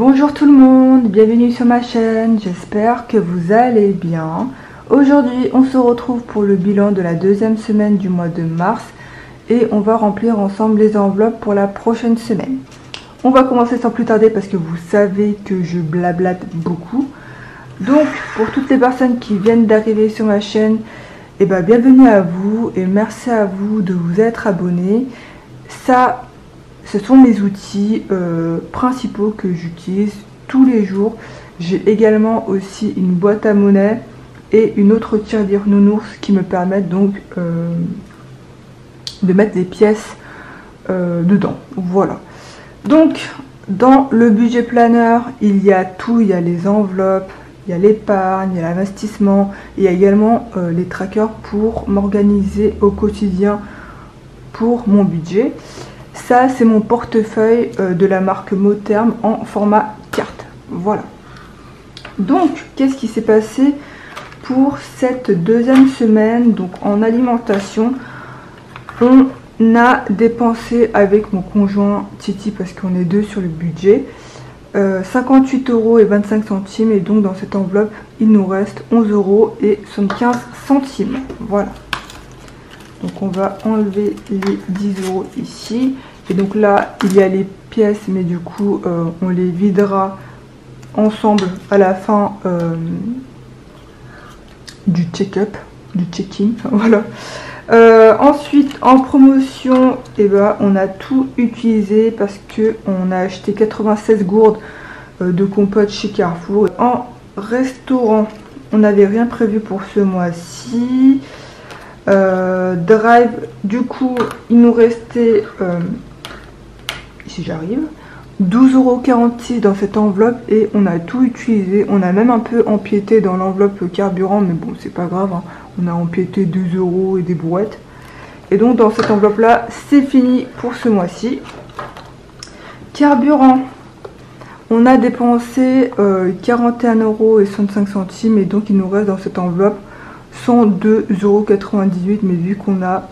Bonjour tout le monde, bienvenue sur ma chaîne, j'espère que vous allez bien. Aujourd'hui on se retrouve pour le bilan de la deuxième semaine du mois de mars et on va remplir ensemble les enveloppes pour la prochaine semaine. On va commencer sans plus tarder parce que vous savez que je blablate beaucoup. Donc pour toutes les personnes qui viennent d'arriver sur ma chaîne, bienvenue à vous et merci à vous de vous être abonnés. Ça, ce sont mes outils principaux que j'utilise tous les jours. J'ai également aussi une boîte à monnaie et une autre tirelire nounours qui me permettent donc de mettre des pièces dedans. Voilà. Donc dans le budget planner, il y a tout, il y a les enveloppes, il y a l'épargne, il y a l'investissement, il y a également les trackers pour m'organiser au quotidien pour mon budget. Ça, c'est mon portefeuille de la marque Motherm en format carte. Voilà. Donc, qu'est-ce qui s'est passé pour cette deuxième semaine? Donc, en alimentation, on a dépensé avec mon conjoint Titi, parce qu'on est deux sur le budget, 58,25 € et donc dans cette enveloppe, il nous reste 11,75 €. Voilà. Donc on va enlever les 10 € ici. Et donc là, il y a les pièces, mais du coup, on les videra ensemble à la fin du check-up, du check-in. Voilà. Ensuite, en promotion, on a tout utilisé parce que on a acheté 96 gourdes de compote chez Carrefour. En restaurant, on n'avait rien prévu pour ce mois-ci. Drive, du coup il nous restait si j'arrive 12,46 € dans cette enveloppe et on a tout utilisé. On a même un peu empiété dans l'enveloppe carburant, mais bon, c'est pas grave, hein. On a empiété 2 € et des brouettes. Et donc dans cette enveloppe là, c'est fini pour ce mois-ci. Carburant, on a dépensé 41,65 € et donc il nous reste dans cette enveloppe 102,98 €, mais vu qu'on a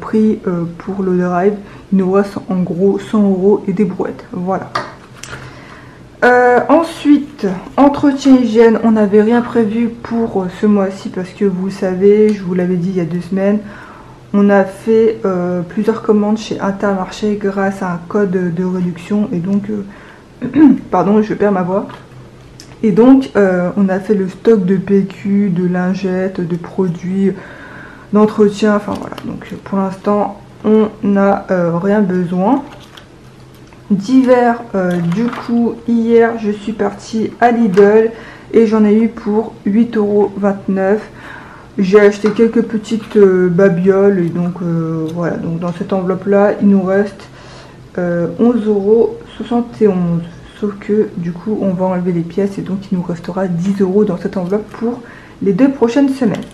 pris pour le drive, il nous reste en gros 100 € et des brouettes. Voilà. Ensuite, entretien hygiène, on n'avait rien prévu pour ce mois-ci parce que vous savez, je vous l'avais dit il y a 2 semaines, on a fait plusieurs commandes chez Intermarché grâce à un code de réduction et donc, pardon, je perds ma voix. Et donc, on a fait le stock de PQ, de lingettes, de produits d'entretien. Enfin voilà, donc pour l'instant, on n'a rien besoin. D'hiver, du coup, hier, je suis partie à Lidl et j'en ai eu pour 8,29 €. J'ai acheté quelques petites babioles et donc voilà. Donc dans cette enveloppe-là, il nous reste 11,71 €. Sauf que du coup on va enlever les pièces et donc il nous restera 10 € dans cette enveloppe pour les 2 prochaines semaines.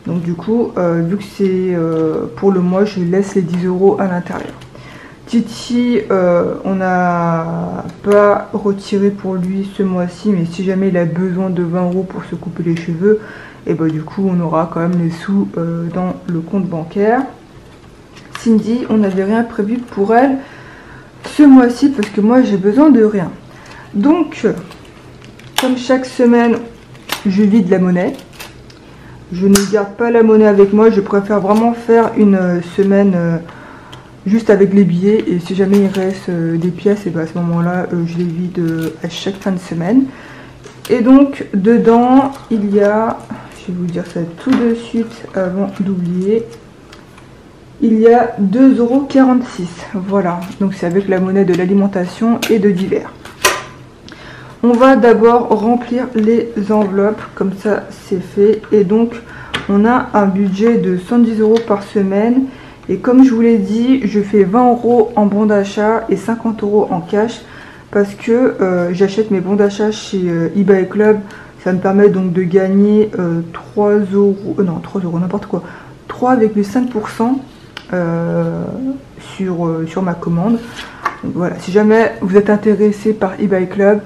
Donc du coup vu que c'est pour le mois, je laisse les 10 € à l'intérieur. Titi, on n'a pas retiré pour lui ce mois-ci, mais si jamais il a besoin de 20 € pour se couper les cheveux, et du coup on aura quand même les sous dans le compte bancaire. Cindy, on n'avait rien prévu pour elle ce mois-ci parce que moi j'ai besoin de rien. Donc comme chaque semaine je vide la monnaie, je ne garde pas la monnaie avec moi, je préfère vraiment faire une semaine juste avec les billets et si jamais il reste des pièces, et à ce moment là je les vide à chaque fin de semaine. Et donc dedans il y a, je vais vous dire ça tout de suite avant d'oublier, il y a 2,46 €. Voilà, donc c'est avec la monnaie de l'alimentation et de divers. On va d'abord remplir les enveloppes, comme ça c'est fait. Et donc on a un budget de 110 € par semaine. Et comme je vous l'ai dit, je fais 20 € en bon d'achat et 50 € en cash. Parce que j'achète mes bons d'achat chez eBay Club. Ça me permet donc de gagner 3 €, non 3 €, n'importe quoi, 3,5% sur ma commande. Donc voilà, si jamais vous êtes intéressé par eBay Club,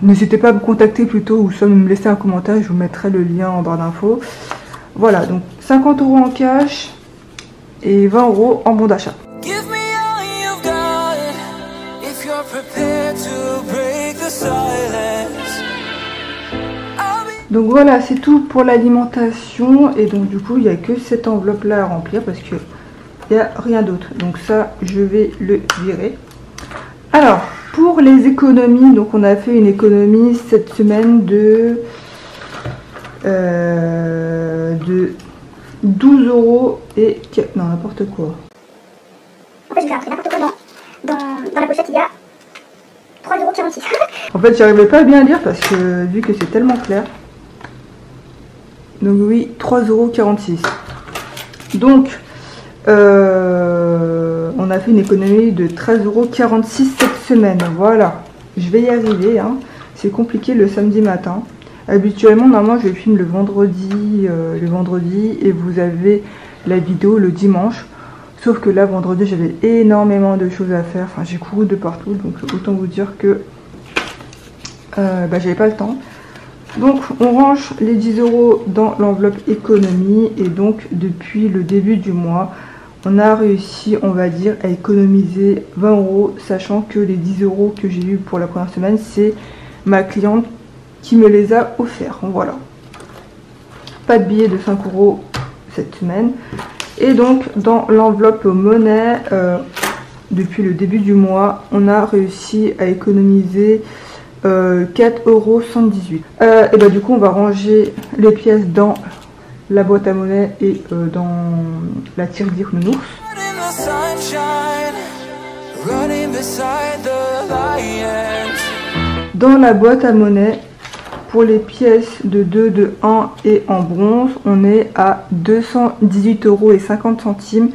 n'hésitez pas à me contacter plutôt ou soit me laisser un commentaire, je vous mettrai le lien en barre d'infos. Voilà, donc 50 € en cash et 20 € en bon d'achat. Donc voilà, c'est tout pour l'alimentation. Et donc du coup, il n'y a que cette enveloppe là à remplir parce que il n'y a rien d'autre. Donc ça, je vais le virer. Alors, pour les économies, donc on a fait une économie cette semaine de 12 € et... Non, n'importe quoi. En fait, j'ai fait un truc n'importe quoi dans la pochette, il y a 3,46 €. En fait, j'arrivais pas à bien lire parce que vu que c'est tellement clair. Donc oui, 3,46 €. Donc, on a fait une économie de 13,46 € cette semaine. Voilà, je vais y arriver. Hein. C'est compliqué le samedi matin. Habituellement, normalement, je filme le vendredi et vous avez la vidéo le dimanche. Sauf que là, vendredi, j'avais énormément de choses à faire. Enfin, j'ai couru de partout, donc autant vous dire que j'avais pas le temps. Donc, on range les 10 € dans l'enveloppe économie. Et donc, depuis le début du mois, on a réussi, on va dire, à économiser 20 €, sachant que les 10 € que j'ai eu pour la première semaine, c'est ma cliente qui me les a offerts. Voilà. Pas de billets de 5 € cette semaine. Et donc, dans l'enveloppe monnaie, depuis le début du mois, on a réussi à économiser 4,78 €. Et bah du coup, on va ranger les pièces dans la boîte à monnaie et dans la tirelire nounours. Dans la boîte à monnaie, pour les pièces de 2, de 1 et en bronze, on est à 218,50 €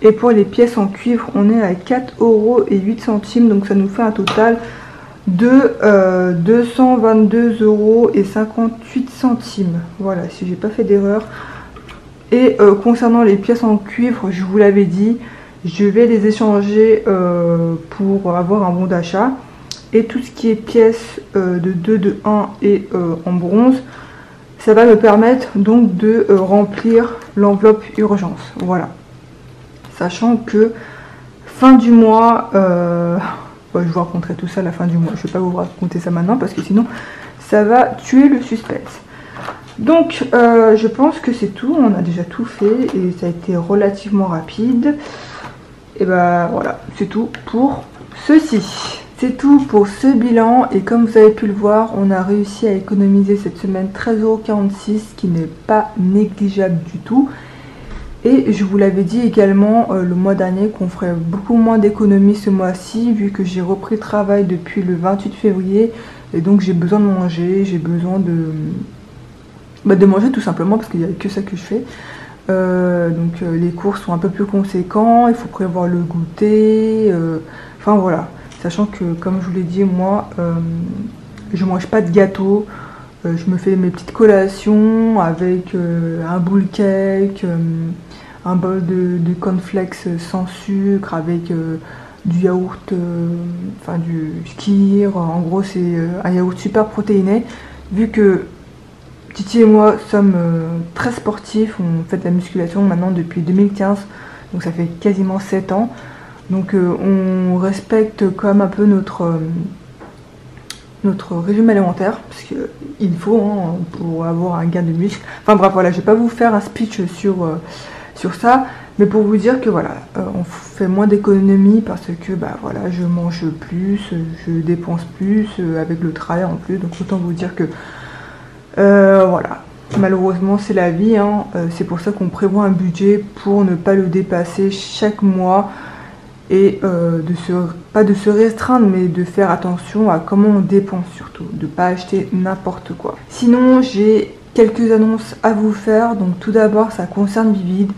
et pour les pièces en cuivre, on est à 4,08 €. Donc ça nous fait un total de 222,58 €. Voilà, si j'ai pas fait d'erreur. Et concernant les pièces en cuivre, je vous l'avais dit, je vais les échanger pour avoir un bon d'achat. Et tout ce qui est pièces de 2, de 1 et en bronze, ça va me permettre donc de remplir l'enveloppe urgence. Voilà. Sachant que fin du mois, je vous raconterai tout ça à la fin du mois. Je ne vais pas vous raconter ça maintenant parce que sinon ça va tuer le suspense. Donc je pense que c'est tout. On a déjà tout fait et ça a été relativement rapide. Et bah voilà, c'est tout pour ceci. C'est tout pour ce bilan et comme vous avez pu le voir, on a réussi à économiser cette semaine 13,46 €, ce qui n'est pas négligeable du tout. Et je vous l'avais dit également le mois dernier qu'on ferait beaucoup moins d'économies ce mois-ci vu que j'ai repris le travail depuis le 28 février et donc j'ai besoin de manger, j'ai besoin de manger tout simplement parce qu'il n'y a que ça que je fais. Les courses sont un peu plus conséquents, il faut prévoir le goûter, enfin voilà. Sachant que, comme je vous l'ai dit, moi, je mange pas de gâteau. Je me fais mes petites collations avec un boule cake, un bol de cornflakes sans sucre, avec du yaourt, enfin du skyr. En gros, c'est un yaourt super protéiné. Vu que Titi et moi sommes très sportifs, on fait de la musculation maintenant depuis 2015, donc ça fait quasiment 7 ans. Donc on respecte quand même un peu notre régime alimentaire, parce qu'il faut hein, pour avoir un gain de muscle. Enfin bref, voilà, je vais pas vous faire un speech sur ça, mais pour vous dire que voilà, on fait moins d'économies parce que bah voilà, je mange plus, je dépense plus avec le travail en plus, donc autant vous dire que voilà. Malheureusement c'est la vie, hein. C'est pour ça qu'on prévoit un budget pour ne pas le dépasser chaque mois. Et pas de se restreindre, mais de faire attention à comment on dépense surtout, de ne pas acheter n'importe quoi. Sinon, j'ai quelques annonces à vous faire. Donc tout d'abord, ça concerne Vivid.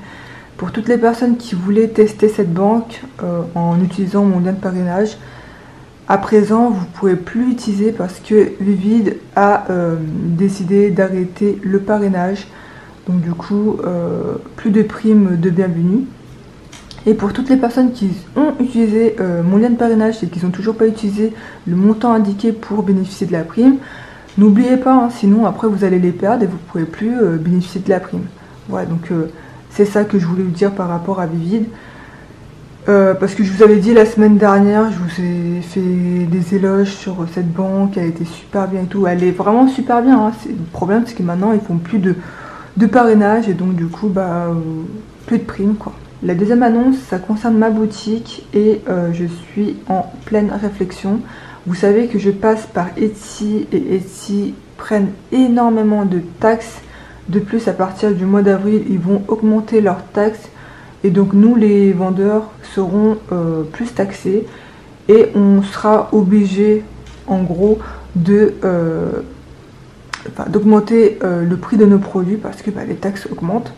Pour toutes les personnes qui voulaient tester cette banque en utilisant mon lien de parrainage, à présent, vous ne pouvez plus l'utiliser parce que Vivid a décidé d'arrêter le parrainage. Donc du coup, plus de primes de bienvenue. Et pour toutes les personnes qui ont utilisé mon lien de parrainage et qui n'ont toujours pas utilisé le montant indiqué pour bénéficier de la prime, n'oubliez pas, hein, sinon après vous allez les perdre et vous ne pourrez plus bénéficier de la prime. Voilà, donc c'est ça que je voulais vous dire par rapport à Vivid. Parce que je vous avais dit la semaine dernière, je vous ai fait des éloges sur cette banque, elle était super bien et tout. Elle est vraiment super bien, hein. Le problème c'est que maintenant ils font plus de parrainage et donc du coup plus de primes quoi. La deuxième annonce, ça concerne ma boutique et je suis en pleine réflexion. Vous savez que je passe par Etsy et Etsy prennent énormément de taxes. De plus, à partir du mois d'avril, ils vont augmenter leurs taxes. Et donc nous, les vendeurs, seront plus taxés. Et on sera obligé, en gros, d'augmenter le prix de nos produits parce que les taxes augmentent.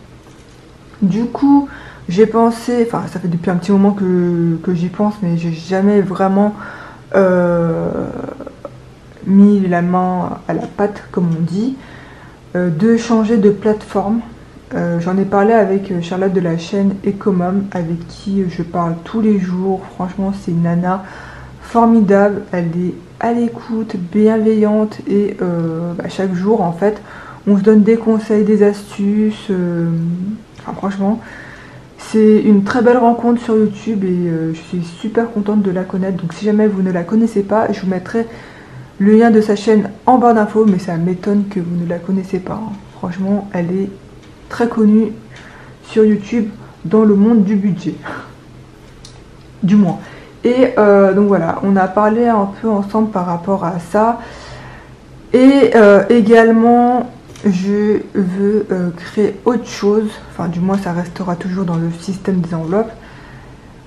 Du coup, j'ai pensé, enfin ça fait depuis un petit moment que j'y pense, mais j'ai jamais vraiment mis la main à la pâte, comme on dit, de changer de plateforme. J'en ai parlé avec Charlotte de la chaîne Ecomom, avec qui je parle tous les jours. Franchement, c'est une nana formidable, elle est à l'écoute, bienveillante et chaque jour en fait on se donne des conseils, des astuces. Enfin, franchement, c'est une très belle rencontre sur YouTube et je suis super contente de la connaître. Donc si jamais vous ne la connaissez pas, je vous mettrai le lien de sa chaîne en barre d'infos, mais ça m'étonne que vous ne la connaissez pas, hein. Franchement, elle est très connue sur YouTube dans le monde du budget, du moins. Et donc voilà, on a parlé un peu ensemble par rapport à ça. Et également, je veux créer autre chose. Enfin, du moins, ça restera toujours dans le système des enveloppes.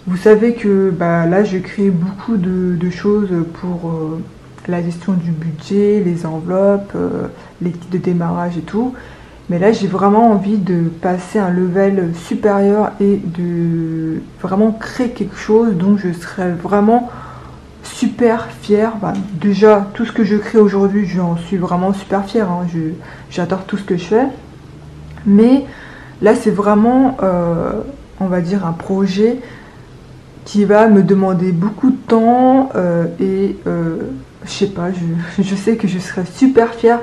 Vous savez que là, je crée beaucoup de choses pour la gestion du budget, les enveloppes, les kits de démarrage et tout. Mais là, j'ai vraiment envie de passer un level supérieur et de vraiment créer quelque chose dont je serais vraiment super fière. Déjà, tout ce que je crée aujourd'hui, j'en suis vraiment super fière, hein. J'adore tout ce que je fais. Mais là, c'est vraiment, on va dire, un projet qui va me demander beaucoup de temps et je sais pas, je sais que je serai super fière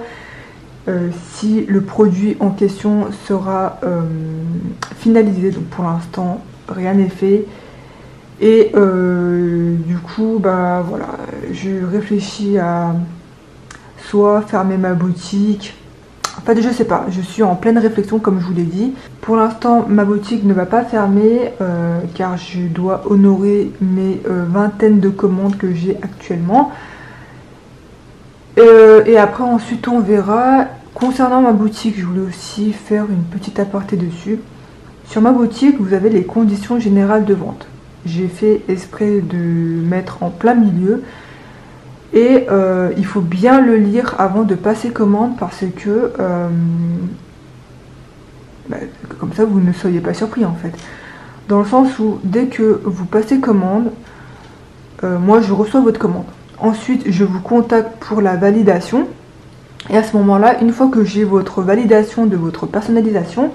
si le produit en question sera finalisé. Donc pour l'instant, rien n'est fait. Et du coup, voilà, je réfléchis à soit fermer ma boutique. En fait, je sais pas, je suis en pleine réflexion comme je vous l'ai dit. Pour l'instant, ma boutique ne va pas fermer car je dois honorer mes vingtaines de commandes que j'ai actuellement. Et après, ensuite, on verra. Concernant ma boutique, je voulais aussi faire une petite aparté dessus. Sur ma boutique, vous avez les conditions générales de vente. J'ai fait exprès de mettre en plein milieu. Et il faut bien le lire avant de passer commande parce que comme ça vous ne soyez pas surpris en fait. Dans le sens où dès que vous passez commande, moi je reçois votre commande. Ensuite je vous contacte pour la validation. Et à ce moment-là, une fois que j'ai votre validation de votre personnalisation,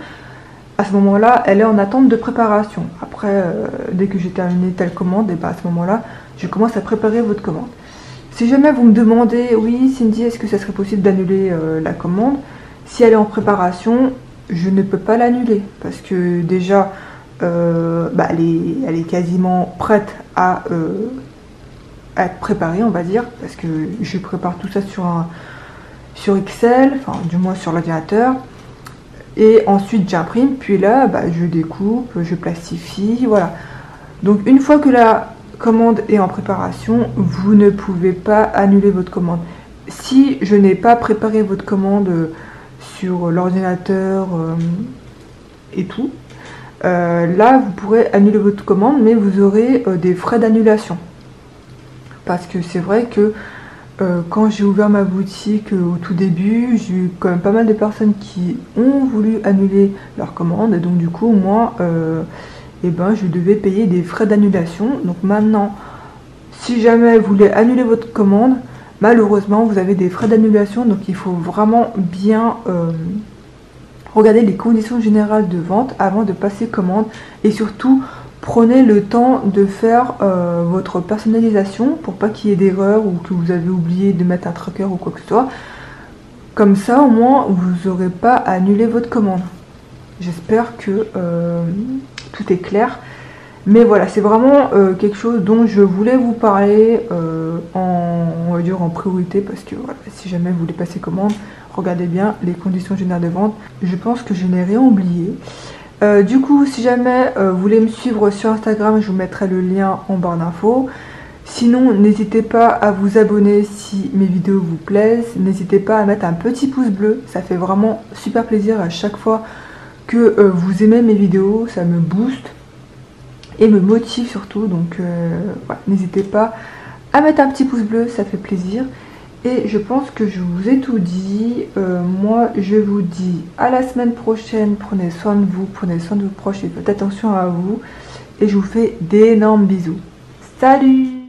à ce moment-là, elle est en attente de préparation. Après, dès que j'ai terminé telle commande, et à ce moment-là, je commence à préparer votre commande. Si jamais vous me demandez, oui Cindy, est-ce que ça serait possible d'annuler la commande? Si elle est en préparation, je ne peux pas l'annuler. Parce que déjà, elle est quasiment prête à être préparée, on va dire. Parce que je prépare tout ça sur Excel, enfin du moins sur l'ordinateur. Et ensuite j'imprime, puis là, je découpe, je plastifie, voilà. Donc une fois que la commande est en préparation, vous ne pouvez pas annuler votre commande. Si je n'ai pas préparé votre commande sur l'ordinateur et tout, là vous pourrez annuler votre commande, mais vous aurez des frais d'annulation. Parce que c'est vrai que quand j'ai ouvert ma boutique au tout début, j'ai eu quand même pas mal de personnes qui ont voulu annuler leur commande. Et donc du coup, moi, je devais payer des frais d'annulation. Donc maintenant, si jamais vous voulez annuler votre commande, malheureusement, vous avez des frais d'annulation. Donc il faut vraiment bien regarder les conditions générales de vente avant de passer commande. Et surtout, prenez le temps de faire votre personnalisation pour pas qu'il y ait d'erreur ou que vous avez oublié de mettre un tracker ou quoi que ce soit. Comme ça, au moins, vous n'aurez pas à annuler votre commande. J'espère que tout est clair. Mais voilà, c'est vraiment quelque chose dont je voulais vous parler on va dire en priorité, parce que voilà, si jamais vous voulez passer commande, regardez bien les conditions générales de vente. Je pense que je n'ai rien oublié. Du coup, si jamais vous voulez me suivre sur Instagram, je vous mettrai le lien en barre d'infos. Sinon, n'hésitez pas à vous abonner si mes vidéos vous plaisent. N'hésitez pas à mettre un petit pouce bleu, ça fait vraiment super plaisir à chaque fois que vous aimez mes vidéos, ça me booste et me motive surtout. Donc voilà, n'hésitez pas à mettre un petit pouce bleu, ça fait plaisir. Et je pense que je vous ai tout dit. Moi, je vous dis à la semaine prochaine. Prenez soin de vous, prenez soin de vos proches et faites attention à vous. Et je vous fais d'énormes bisous. Salut!